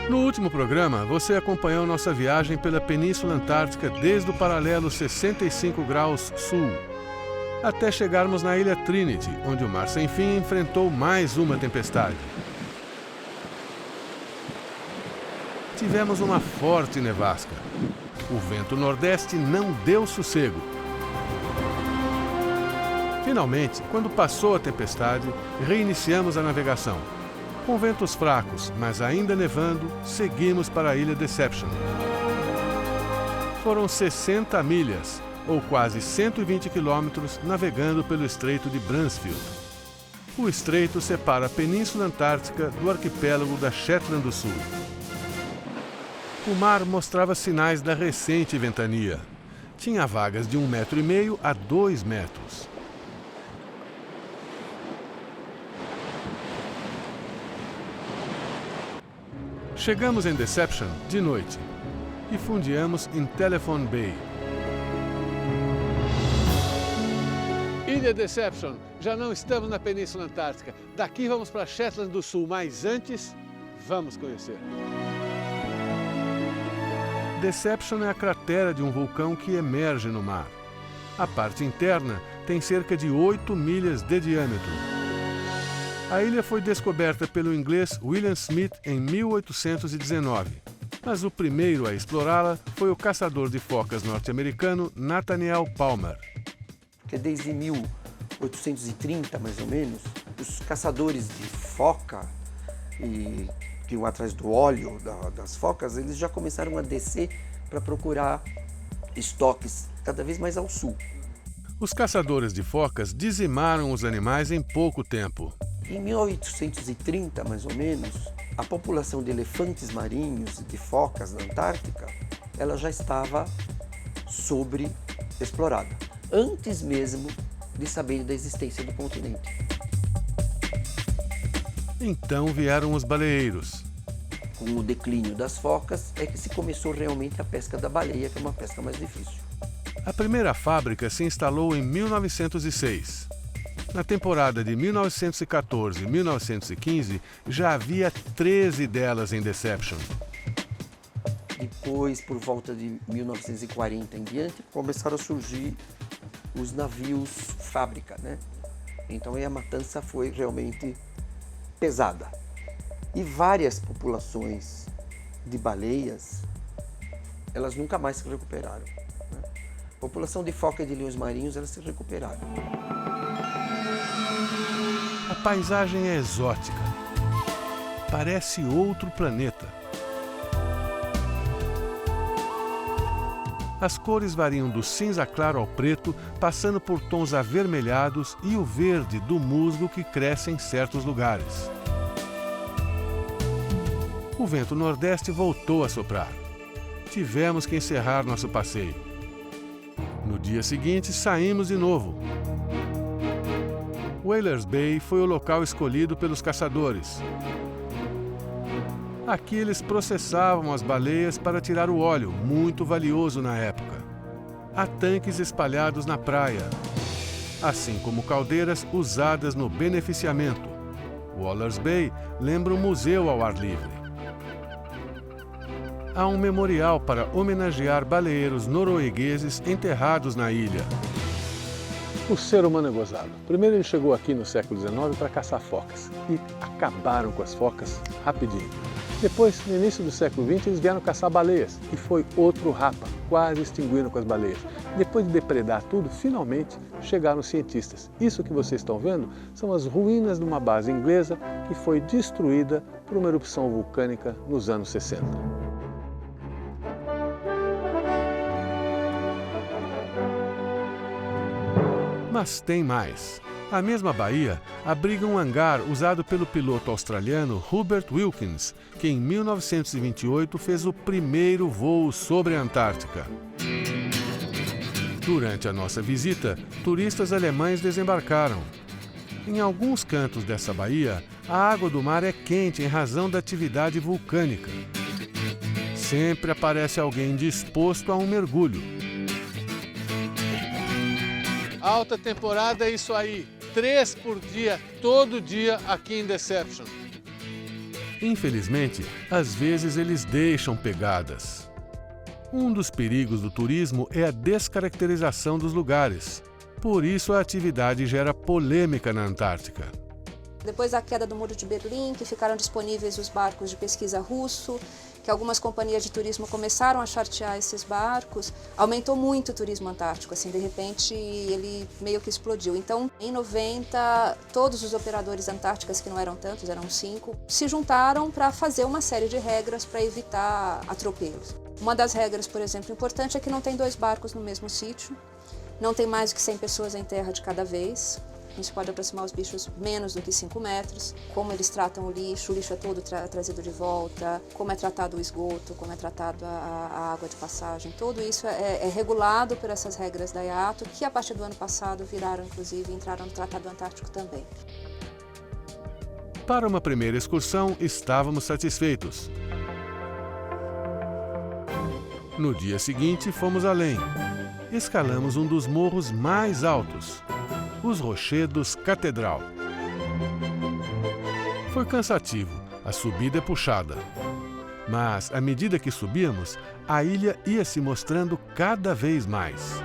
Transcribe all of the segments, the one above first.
No último programa, você acompanhou nossa viagem pela Península Antártica desde o paralelo 65 graus sul, até chegarmos na ilha Trinity, onde o Mar Sem Fim enfrentou mais uma tempestade. Tivemos uma forte nevasca. O vento nordeste não deu sossego. Finalmente, quando passou a tempestade, reiniciamos a navegação. Com ventos fracos, mas ainda nevando, seguimos para a ilha Deception. Foram 60 milhas, ou quase 120 quilômetros, navegando pelo Estreito de Bransfield. O estreito separa a Península Antártica do arquipélago da Shetland do Sul. O mar mostrava sinais da recente ventania. Tinha vagas de 1,5 metro a 2 metros. Chegamos em Deception de noite e fundeamos em Telephone Bay. Ilha Deception, já não estamos na Península Antártica. Daqui vamos para Shetland do Sul, mas antes, vamos conhecer. Deception é a cratera de um vulcão que emerge no mar. A parte interna tem cerca de 8 milhas de diâmetro. A ilha foi descoberta pelo inglês William Smith em 1819, mas o primeiro a explorá-la foi o caçador de focas norte-americano Nathaniel Palmer. Porque desde 1830, mais ou menos, os caçadores de foca que iam atrás do óleo das focas, eles já começaram a descer para procurar estoques cada vez mais ao sul. Os caçadores de focas dizimaram os animais em pouco tempo. Em 1830, mais ou menos, a população de elefantes marinhos e de focas na Antártica, ela já estava sobreexplorada, antes mesmo de saber da existência do continente. Então vieram os baleeiros. Com o declínio das focas é que se começou realmente a pesca da baleia, que é uma pesca mais difícil. A primeira fábrica se instalou em 1906. Na temporada de 1914 e 1915, já havia 13 delas em Deception. Depois, por volta de 1940 em diante, começaram a surgir os navios fábrica, né? Então aí a matança foi realmente pesada. E várias populações de baleias, elas nunca mais se recuperaram, né? A população de foca e de leões marinhos, elas se recuperaram. A paisagem é exótica. Parece outro planeta. As cores variam do cinza claro ao preto, passando por tons avermelhados e o verde do musgo que cresce em certos lugares. O vento nordeste voltou a soprar. Tivemos que encerrar nosso passeio. No dia seguinte, saímos de novo. Whalers Bay foi o local escolhido pelos caçadores. Aqui eles processavam as baleias para tirar o óleo, muito valioso na época. Há tanques espalhados na praia, assim como caldeiras usadas no beneficiamento. Whalers Bay lembra um museu ao ar livre. Há um memorial para homenagear baleeiros noruegueses enterrados na ilha. O ser humano é gozado. Primeiro ele chegou aqui no século XIX para caçar focas e acabaram com as focas rapidinho. Depois, no início do século XX, eles vieram caçar baleias e foi outro rapa, quase extinguindo com as baleias. Depois de depredar tudo, finalmente chegaram os cientistas. Isso que vocês estão vendo são as ruínas de uma base inglesa que foi destruída por uma erupção vulcânica nos anos 60. Mas tem mais. A mesma baía abriga um hangar usado pelo piloto australiano Hubert Wilkins, que em 1928 fez o primeiro voo sobre a Antártica. Durante a nossa visita, turistas alemães desembarcaram. Em alguns cantos dessa baía, a água do mar é quente em razão da atividade vulcânica. Sempre aparece alguém disposto a um mergulho. Alta temporada é isso aí. 3 por dia, todo dia aqui em Deception. Infelizmente, às vezes eles deixam pegadas. Um dos perigos do turismo é a descaracterização dos lugares. Por isso, a atividade gera polêmica na Antártica. Depois da queda do Muro de Berlim, que ficaram disponíveis os barcos de pesquisa russo, que algumas companhias de turismo começaram a chartear esses barcos, aumentou muito o turismo antártico, assim, de repente ele meio que explodiu. Então, em 90, todos os operadores antárticos, que não eram tantos, eram 5, se juntaram para fazer uma série de regras para evitar atropelos. Uma das regras, por exemplo, importante é que não tem 2 barcos no mesmo sítio, não tem mais do que 100 pessoas em terra de cada vez. Não se pode aproximar os bichos menos do que 5 metros, como eles tratam o lixo é todo trazido de volta, como é tratado o esgoto, como é tratado a água de passagem. Tudo isso é regulado por essas regras da IATO, que a partir do ano passado viraram, inclusive, entraram no Tratado Antártico também. Para uma primeira excursão, estávamos satisfeitos. No dia seguinte, fomos além. Escalamos um dos morros mais altos, os Rochedos Catedral. Foi cansativo, a subida é puxada. Mas, à medida que subíamos, a ilha ia se mostrando cada vez mais.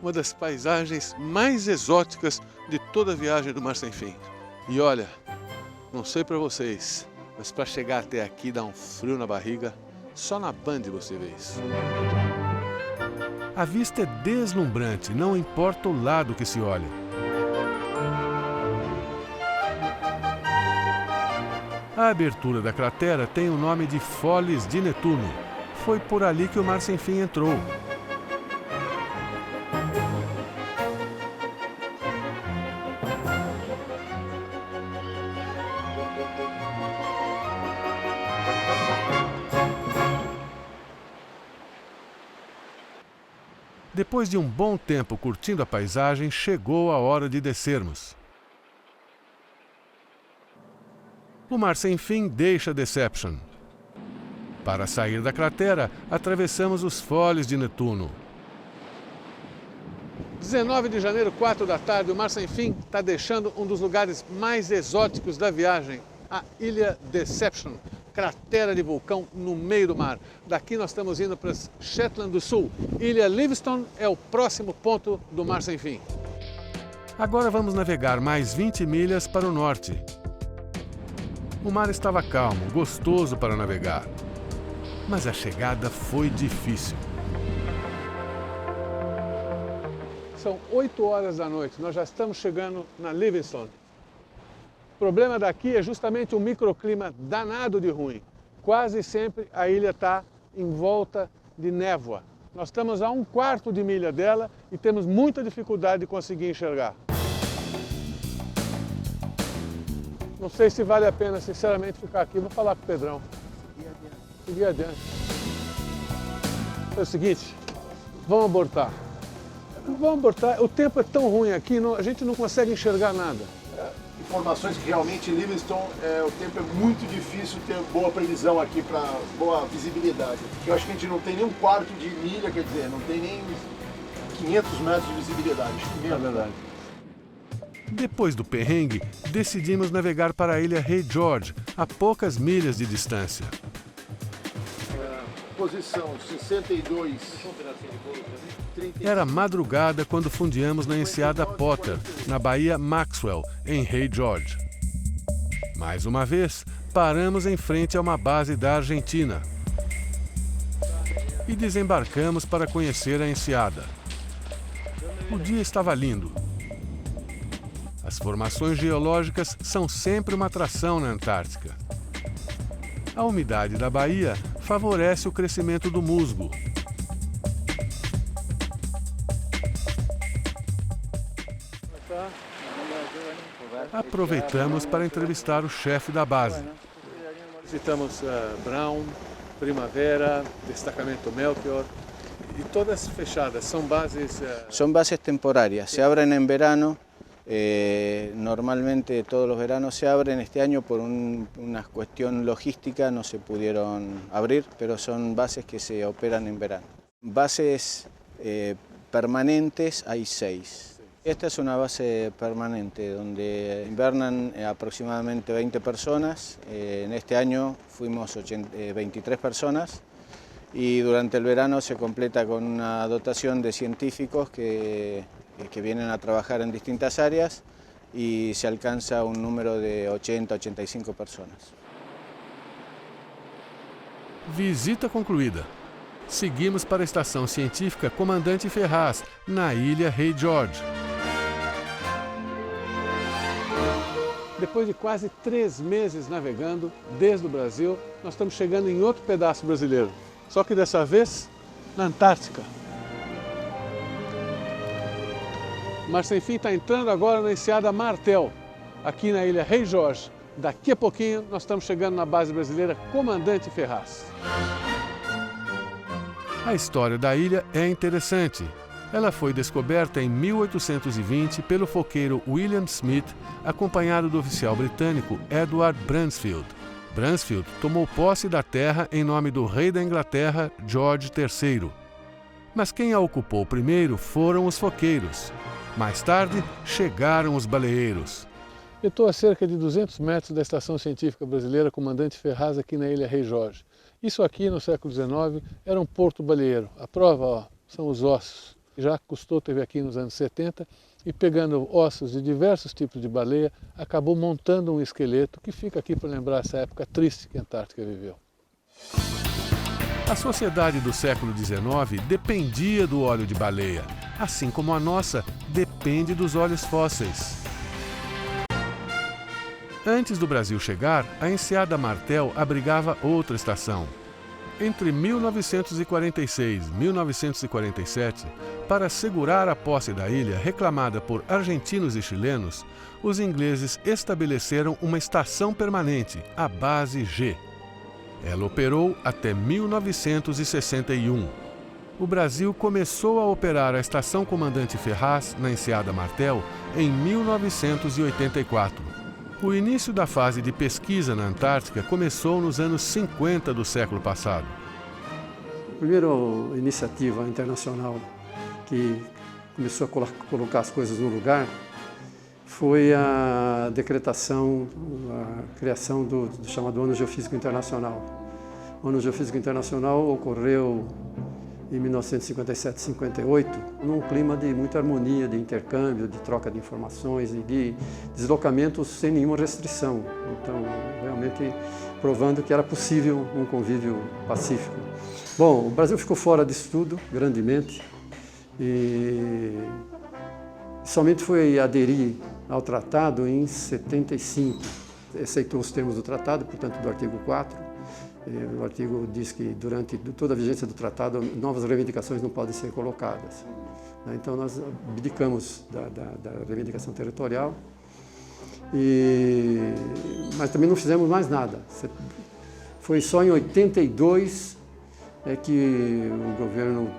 Uma das paisagens mais exóticas de toda a viagem do Mar Sem Fim. E olha, não sei para vocês, mas para chegar até aqui dá um frio na barriga, só na Band você vê isso. A vista é deslumbrante, não importa o lado que se olha. A abertura da cratera tem o nome de Foles de Netuno. Foi por ali que o Mar Sem Fim entrou. Depois de um bom tempo curtindo a paisagem, chegou a hora de descermos. O Mar Sem Fim deixa Deception. Para sair da cratera, atravessamos os Foles de Netuno. 19 de janeiro, 4 da tarde, o Mar Sem Fim está deixando um dos lugares mais exóticos da viagem, a Ilha Deception, cratera de vulcão no meio do mar. Daqui nós estamos indo para as Shetland do Sul. Ilha Livingstone é o próximo ponto do Mar Sem Fim. Agora vamos navegar mais 20 milhas para o norte. O mar estava calmo, gostoso para navegar. Mas a chegada foi difícil. São 8 horas da noite, nós já estamos chegando na Livingstone. O problema daqui é justamente um microclima danado de ruim. Quase sempre a ilha está em volta de névoa. Nós estamos a 1/4 de milha dela e temos muita dificuldade de conseguir enxergar. Não sei se vale a pena, sinceramente, ficar aqui. Vou falar com o Pedrão. Seguir adiante. É o seguinte, vamos abortar. Vamos abortar. O tempo é tão ruim aqui, a gente não consegue enxergar nada. Informações que realmente em Livingstone o tempo é muito difícil ter boa previsão aqui para boa visibilidade. Eu acho que a gente não tem nem 1/4 de milha, quer dizer, não tem nem 500 metros de visibilidade. É verdade. Depois do perrengue, decidimos navegar para a ilha Rei George, a poucas milhas de distância. Posição 62. Era madrugada quando fundeamos na enseada Potter, na Baía Maxwell, em Rei George. Mais uma vez, paramos em frente a uma base da Argentina e desembarcamos para conhecer a enseada. O dia estava lindo. As formações geológicas são sempre uma atração na Antártica. A umidade da baía favorece o crescimento do musgo. Aproveitamos para entrevistar o chefe da base. Visitamos Brown, Primavera, Destacamento Melchior, e todas fechadas, são bases... Son bases temporarias, se abren en verano, normalmente todos los veranos se abren, este año por una cuestión logística no se pudieron abrir, pero son bases que se operan en verano. Bases permanentes hay 6, Esta es una base permanente donde invernan aproximadamente 20 personas. En este año fuimos 23 personas y durante el verano se completa con una dotación de científicos que vienen a trabajar en distintas áreas y se alcanza un número de 80-85 personas. Visita concluída. Seguimos para a Estação Científica Comandante Ferraz, na ilha Rei George. Depois de quase 3 meses navegando desde o Brasil, nós estamos chegando em outro pedaço brasileiro. Só que dessa vez, na Antártica. Mar Sem Fim está entrando agora na enseada Martel, aqui na ilha Rei Jorge. Daqui a pouquinho nós estamos chegando na base brasileira Comandante Ferraz. A história da ilha é interessante. Ela foi descoberta em 1820 pelo foqueiro William Smith, acompanhado do oficial britânico Edward Bransfield. Bransfield tomou posse da terra em nome do rei da Inglaterra, George III. Mas quem a ocupou primeiro foram os foqueiros. Mais tarde, chegaram os baleeiros. Eu estou a cerca de 200 metros da Estação Científica Brasileira Comandante Ferraz, aqui na ilha Rei Jorge. Isso aqui, no século XIX, era um porto baleeiro. A prova, ó, são os ossos. Jacques Cousteau esteve aqui nos anos 70 e, pegando ossos de diversos tipos de baleia, acabou montando um esqueleto que fica aqui para lembrar essa época triste que a Antártica viveu. A sociedade do século XIX dependia do óleo de baleia, assim como a nossa depende dos óleos fósseis. Antes do Brasil chegar, a enseada Martel abrigava outra estação. Entre 1946 e 1947, para assegurar a posse da ilha reclamada por argentinos e chilenos, os ingleses estabeleceram uma estação permanente, a Base G. Ela operou até 1961. O Brasil começou a operar a Estação Comandante Ferraz, na enseada Martel, em 1984. O início da fase de pesquisa na Antártica começou nos anos 50 do século passado. A primeira iniciativa internacional que começou a colocar as coisas no lugar foi a decretação, a criação do chamado Ano Geofísico Internacional. O Ano Geofísico Internacional ocorreu em 1957-58, num clima de muita harmonia, de intercâmbio, de troca de informações e de deslocamentos sem nenhuma restrição. Então, realmente provando que era possível um convívio pacífico. Bom, o Brasil ficou fora disso tudo, grandemente, e somente foi aderir ao tratado em 75. Aceitou os termos do tratado, portanto, do artigo 4. O artigo diz que durante toda a vigência do tratado novas reivindicações não podem ser colocadas. Então nós abdicamos da reivindicação territorial, mas também não fizemos mais nada. Foi só em 82 que o governo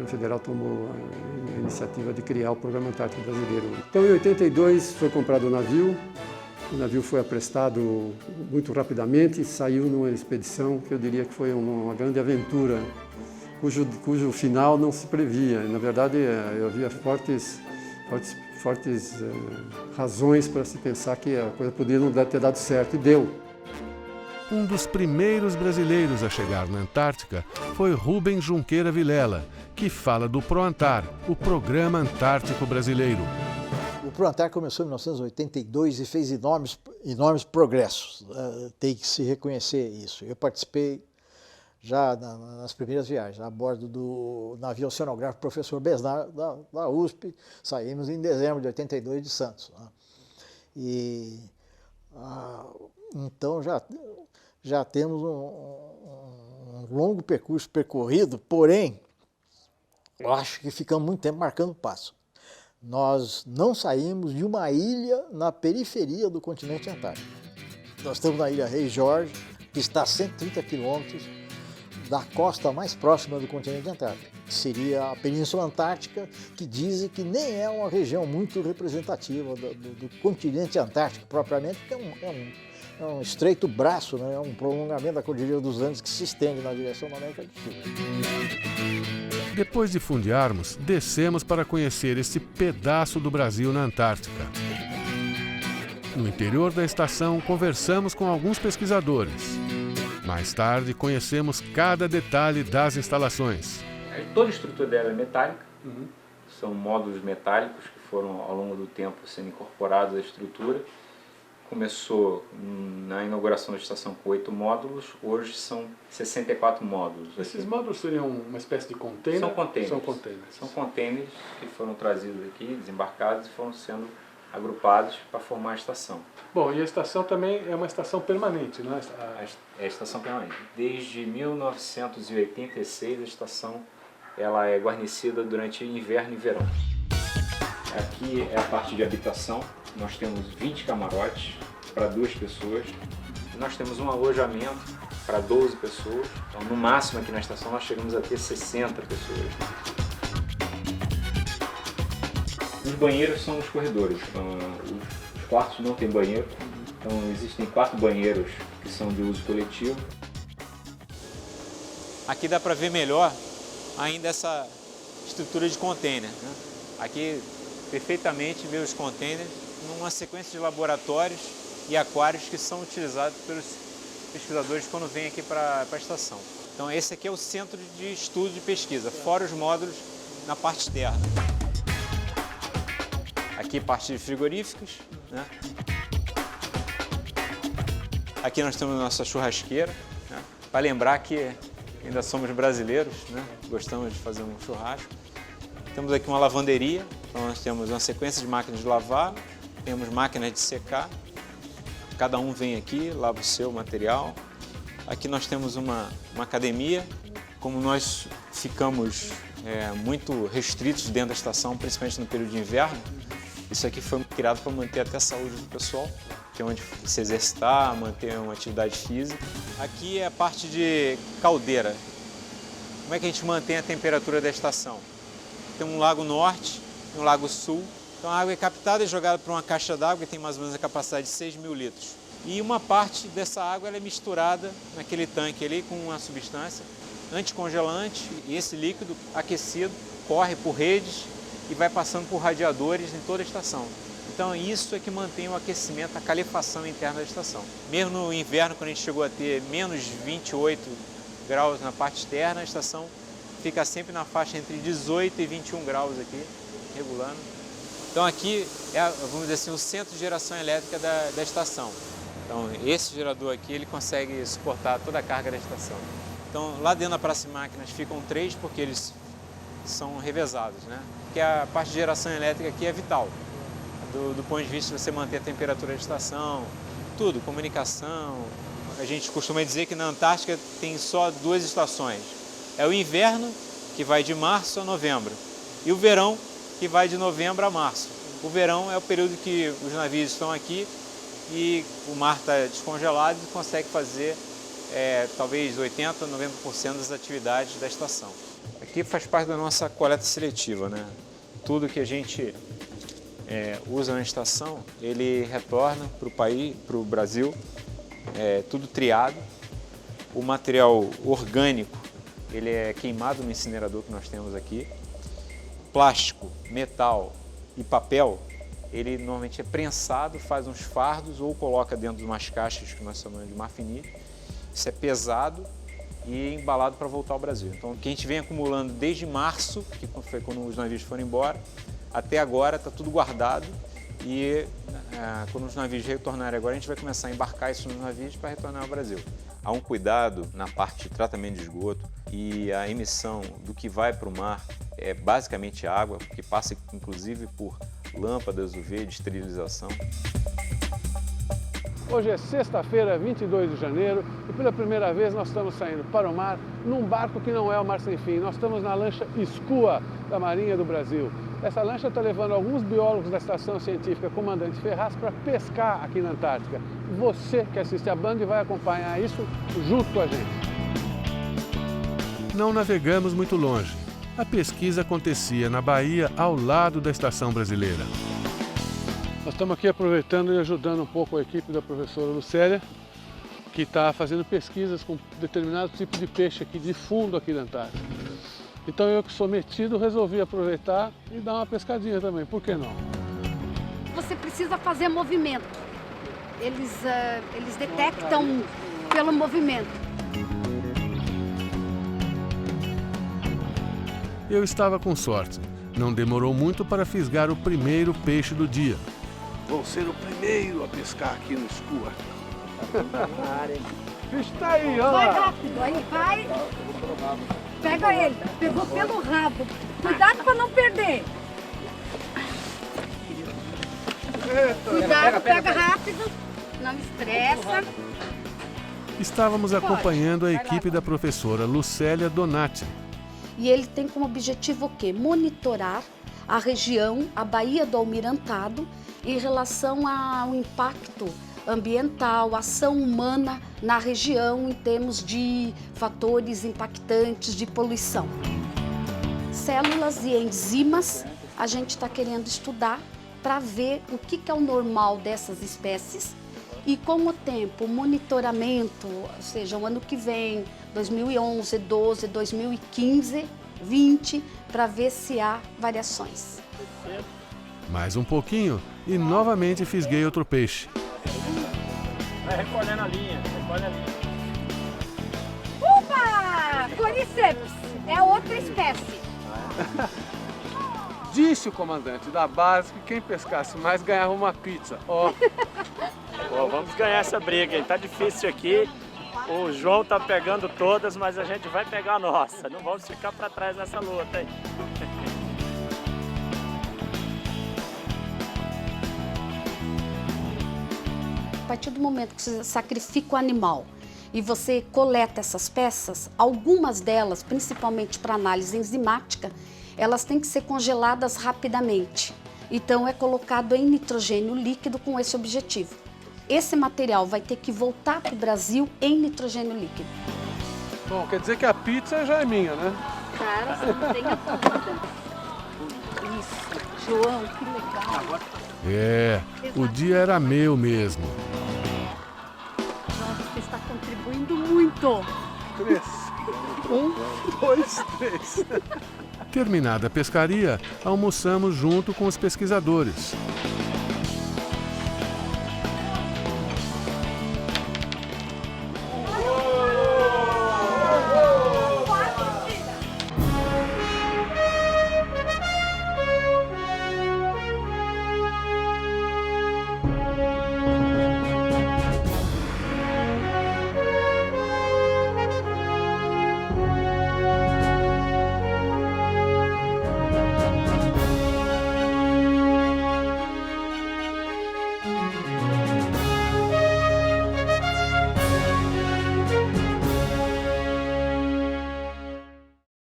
federal tomou a iniciativa de criar o Programa Antártico Brasileiro. Então em 82 foi comprado o navio. O navio foi aprestado muito rapidamente, saiu numa expedição que eu diria que foi uma grande aventura, cujo final não se previa. Na verdade, eu havia fortes razões para se pensar que a coisa poderia não ter dado certo, e deu. Um dos primeiros brasileiros a chegar na Antártica foi Rubens Junqueira Vilela, que fala do ProAntar, o Programa Antártico Brasileiro. O ProAntar começou em 1982 e fez enormes progressos. Tem que se reconhecer isso. Eu participei já nas primeiras viagens, a bordo do navio oceanográfico Professor Besnar, da USP. Saímos em dezembro de 82 de Santos. Então já temos um longo percurso percorrido, porém, eu acho que ficamos muito tempo marcando passo. Nós não saímos de uma ilha na periferia do continente antártico. Nós estamos na ilha Rei Jorge, que está a 130 quilômetros da costa mais próxima do continente antártico. Seria a Península Antártica, que dizem que nem é uma região muito representativa do continente antártico propriamente, porque é um estreito braço, né? É um prolongamento da Cordilheira dos Andes que se estende na direção da América do Sul. Depois de fundearmos, descemos para conhecer esse pedaço do Brasil na Antártica. No interior da estação, conversamos com alguns pesquisadores. Mais tarde, conhecemos cada detalhe das instalações. Toda a estrutura dela é metálica, são módulos metálicos que foram ao longo do tempo sendo incorporados à estrutura. Começou na inauguração da estação com 8 módulos, hoje são 64 módulos. Esses módulos seriam uma espécie de container? São containers. São containers. São containers que foram trazidos aqui, desembarcados e foram sendo agrupados para formar a estação. Bom, e a estação também é uma estação permanente, não é? É a estação permanente. Desde 1986 a estação ela é guarnecida durante inverno e verão. Aqui é a parte de habitação. Nós temos 20 camarotes para 2 pessoas. Nós temos um alojamento para 12 pessoas. Então, no máximo aqui na estação nós chegamos a ter 60 pessoas. Os banheiros são nos corredores. Os quartos não têm banheiro. Então existem 4 banheiros que são de uso coletivo. Aqui dá para ver melhor ainda essa estrutura de container, né? Aqui perfeitamente vê os containers numa sequência de laboratórios e aquários que são utilizados pelos pesquisadores quando vêm aqui para a estação. Então esse aqui é o centro de estudo de pesquisa, fora os módulos na parte externa. Aqui parte de frigoríficos, né? Aqui nós temos a nossa churrasqueira, né? Para lembrar que ainda somos brasileiros, né? Gostamos de fazer um churrasco. Temos aqui uma lavanderia, então nós temos uma sequência de máquinas de lavar, temos máquinas de secar, cada um vem aqui, lava o seu material. Aqui nós temos uma academia, como nós ficamos muito restritos dentro da estação, principalmente no período de inverno, isso aqui foi criado para manter até a saúde do pessoal, que é onde se exercitar, manter uma atividade física. Aqui é a parte de caldeira. Como é que a gente mantém a temperatura da estação? Tem um lago norte e um lago sul. Então a água é captada e jogada para uma caixa d'água que tem mais ou menos a capacidade de 6 mil litros. E uma parte dessa água ela é misturada naquele tanque ali com uma substância anticongelante, e esse líquido aquecido corre por redes e vai passando por radiadores em toda a estação. Então isso é que mantém o aquecimento, a calefação interna da estação. Mesmo no inverno, quando a gente chegou a ter menos 28 graus na parte externa, a estação fica sempre na faixa entre 18 e 21 graus aqui, regulando. Então aqui é, vamos dizer assim, o centro de geração elétrica da estação. Então esse gerador aqui, ele consegue suportar toda a carga da estação. Então lá dentro da praça de máquinas ficam 3, porque eles são revezados, né? Porque a parte de geração elétrica aqui é vital. Do ponto de vista de você manter a temperatura da estação, tudo, comunicação. A gente costuma dizer que na Antártica tem só 2 estações. É o inverno, que vai de março a novembro, e o verão, que vai de novembro a março. O verão é o período que os navios estão aqui e o mar está descongelado e consegue fazer talvez 80% a 90% das atividades da estação. Aqui faz parte da nossa coleta seletiva, né? Tudo que a gente usa na estação, ele retorna para o país, para o Brasil, tudo triado. O material orgânico, ele é queimado no incinerador que nós temos aqui. Plástico, metal e papel, ele normalmente é prensado, faz uns fardos ou coloca dentro de umas caixas que nós chamamos de marfinite. Isso é pesado e embalado para voltar ao Brasil. Então, o que a gente vem acumulando desde março, que foi quando os navios foram embora, até agora está tudo guardado e quando os navios retornarem agora, a gente vai começar a embarcar isso nos navios para retornar ao Brasil. Há um cuidado na parte de tratamento de esgoto e a emissão do que vai para o mar é basicamente água, que passa inclusive por lâmpadas UV de esterilização. Hoje é sexta-feira, 22 de janeiro, e pela primeira vez nós estamos saindo para o mar num barco que não é o Mar Sem Fim. Nós estamos na lancha Skua, da Marinha do Brasil. Essa lancha está levando alguns biólogos da Estação Científica Comandante Ferraz para pescar aqui na Antártica. Você que assiste a Band vai acompanhar isso junto com a gente. Não navegamos muito longe. A pesquisa acontecia na Bahia, ao lado da estação brasileira. Nós estamos aqui aproveitando e ajudando um pouco a equipe da professora Lucélia, que está fazendo pesquisas com determinado tipo de peixe aqui de fundo aqui da Antártica. Então eu que sou metido resolvi aproveitar e dar uma pescadinha também, por que não? Você precisa fazer movimento. Eles detectam pelo movimento. Eu estava com sorte. Não demorou muito para fisgar o primeiro peixe do dia. Vou ser o primeiro a pescar aqui no escuro. O bicho tá aí, ó. Vai rápido, aí vai. Pega ele, pegou pelo rabo. Cuidado para não perder. Cuidado, pega rápido, não estressa. Estávamos acompanhando a equipe da professora Lucélia Donati. E ele tem como objetivo o quê? Monitorar a região, a Baía do Almirantado, em relação ao impacto ambiental, ação humana na região em termos de fatores impactantes de poluição. Células e enzimas a gente está querendo estudar para ver o que é o normal dessas espécies e com o tempo, o monitoramento, ou seja, o ano que vem, 2011, 12, 2015, 20, para ver se há variações. Mais um pouquinho e novamente fisguei outro peixe. Vai recolhendo a linha, recolhe a linha. Opa! Coriceps, é outra espécie. Disse o comandante da base que quem pescasse mais ganhava uma pizza. Ó. Pô, vamos ganhar essa briga aí, tá difícil aqui. O João tá pegando todas, mas a gente vai pegar a nossa. Não vamos ficar para trás nessa luta aí. A partir do momento que você sacrifica o animal e você coleta essas peças, algumas delas, principalmente para análise enzimática, elas têm que ser congeladas rapidamente. Então é colocado em nitrogênio líquido com esse objetivo. Esse material vai ter que voltar para o Brasil em nitrogênio líquido. Bom, quer dizer que a pizza já é minha, né? Cara, você não tenha dúvida. Isso, João, que legal. É, o dia era meu mesmo. Nossa, você está contribuindo muito. 3. 1, 2, 3. Terminada a pescaria, almoçamos junto com os pesquisadores.